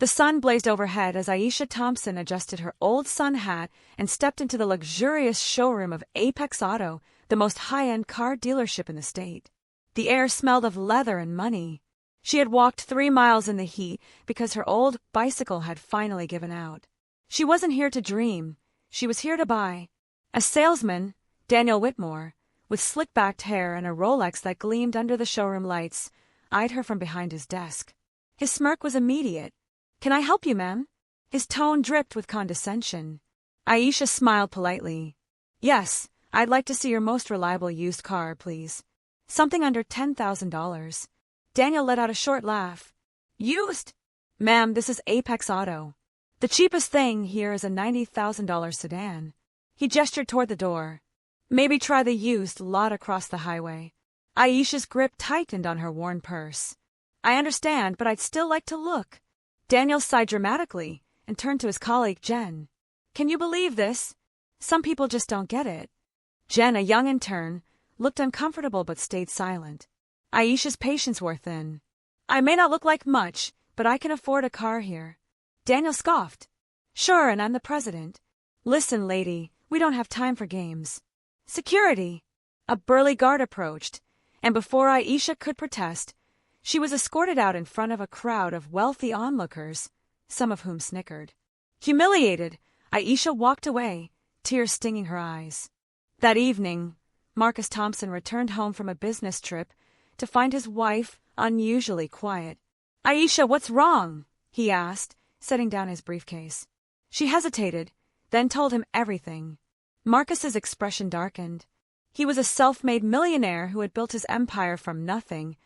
The sun blazed overhead as Aisha Thompson adjusted her old sun hat and stepped into the luxurious showroom of Apex Auto, the most high-end car dealership in the state. The air smelled of leather and money. She had walked 3 miles in the heat because her old bicycle had finally given out. She wasn't here to dream. She was here to buy. A salesman, Daniel Whitmore, with slick-backed hair and a Rolex that gleamed under the showroom lights, eyed her from behind his desk. His smirk was immediate. "Can I help you, ma'am?" His tone dripped with condescension. Aisha smiled politely. "Yes, I'd like to see your most reliable used car, please. Something under $10,000. Daniel let out a short laugh. "Used? Ma'am, this is Apex Auto. The cheapest thing here is a $90,000 sedan." He gestured toward the door. "Maybe try the used lot across the highway." Aisha's grip tightened on her worn purse. "I understand, but I'd still like to look." Daniel sighed dramatically and turned to his colleague Jen. "Can you believe this? Some people just don't get it." Jen, a young intern, looked uncomfortable but stayed silent. Aisha's patience wore thin. "I may not look like much, but I can afford a car here." Daniel scoffed. "Sure, and I'm the president. Listen, lady, we don't have time for games." "Security!" A burly guard approached, and before Aisha could protest, she was escorted out in front of a crowd of wealthy onlookers, some of whom snickered. Humiliated, Aisha walked away, tears stinging her eyes. That evening, Marcus Thompson returned home from a business trip to find his wife unusually quiet. "Aisha, what's wrong?" he asked, setting down his briefcase. She hesitated, then told him everything. Marcus's expression darkened. He was a self-made millionaire who had built his empire from nothing,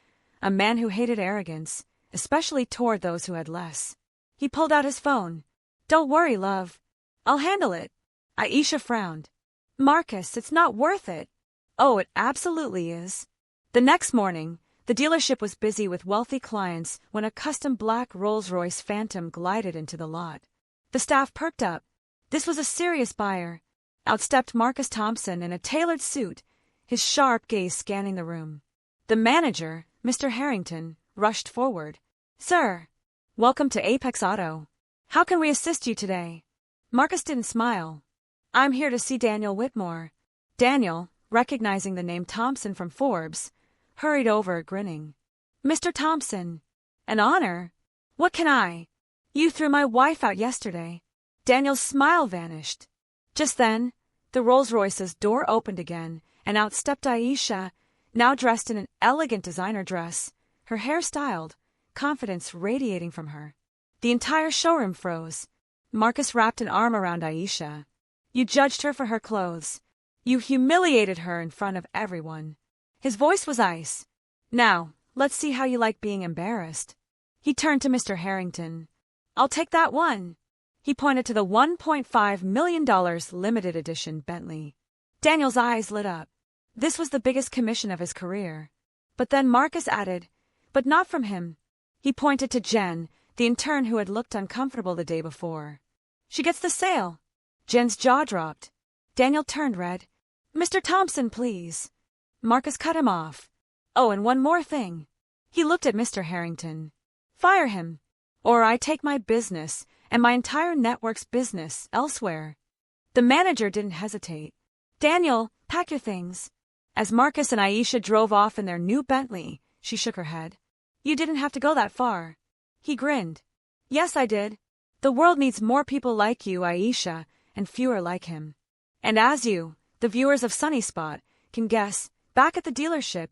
a man who hated arrogance, especially toward those who had less. He pulled out his phone. "Don't worry, love. I'll handle it." Aisha frowned. "Marcus, it's not worth it." "Oh, it absolutely is." The next morning, the dealership was busy with wealthy clients when a custom black Rolls-Royce Phantom glided into the lot. The staff perked up. This was a serious buyer. Out stepped Marcus Thompson in a tailored suit, his sharp gaze scanning the room. The manager, Mr. Harrington, rushed forward. "Sir, welcome to Apex Auto. How can we assist you today?" Marcus didn't smile. "I'm here to see Daniel Whitmore." Daniel, recognizing the name Thompson from Forbes, hurried over, grinning. "Mr. Thompson, an honor. What can I? You threw my wife out yesterday." Daniel's smile vanished. Just then, the Rolls-Royce's door opened again, and out stepped Aisha, now dressed in an elegant designer dress, her hair styled, confidence radiating from her. The entire showroom froze. Marcus wrapped an arm around Aisha. "You judged her for her clothes. You humiliated her in front of everyone." His voice was ice. "Now, let's see how you like being embarrassed." He turned to Mr. Harrington. "I'll take that one." He pointed to the $1.5 million limited edition Bentley. Daniel's eyes lit up. This was the biggest commission of his career. But then Marcus added, "But not from him." He pointed to Jen, the intern who had looked uncomfortable the day before. "She gets the sale." Jen's jaw dropped. Daniel turned red. "Mr. Thompson, please." Marcus cut him off. "Oh, and one more thing." He looked at Mr. Harrington. "Fire him, or I take my business and my entire network's business elsewhere." The manager didn't hesitate. "Daniel, pack your things." As Marcus and Aisha drove off in their new Bentley, she shook her head. "You didn't have to go that far." He grinned. "Yes, I did. The world needs more people like you, Aisha, and fewer like him." And as you, the viewers of Sunny Spot, can guess, back at the dealership,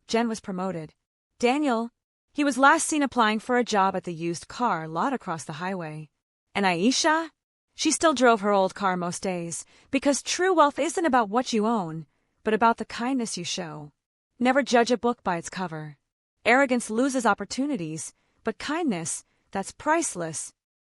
Jen was promoted. Daniel, he was last seen applying for a job at the used car lot across the highway. And Aisha? She still drove her old car most days, because true wealth isn't about what you own, but about the kindness you show. Never judge a book by its cover. Arrogance loses opportunities, but kindness, that's priceless,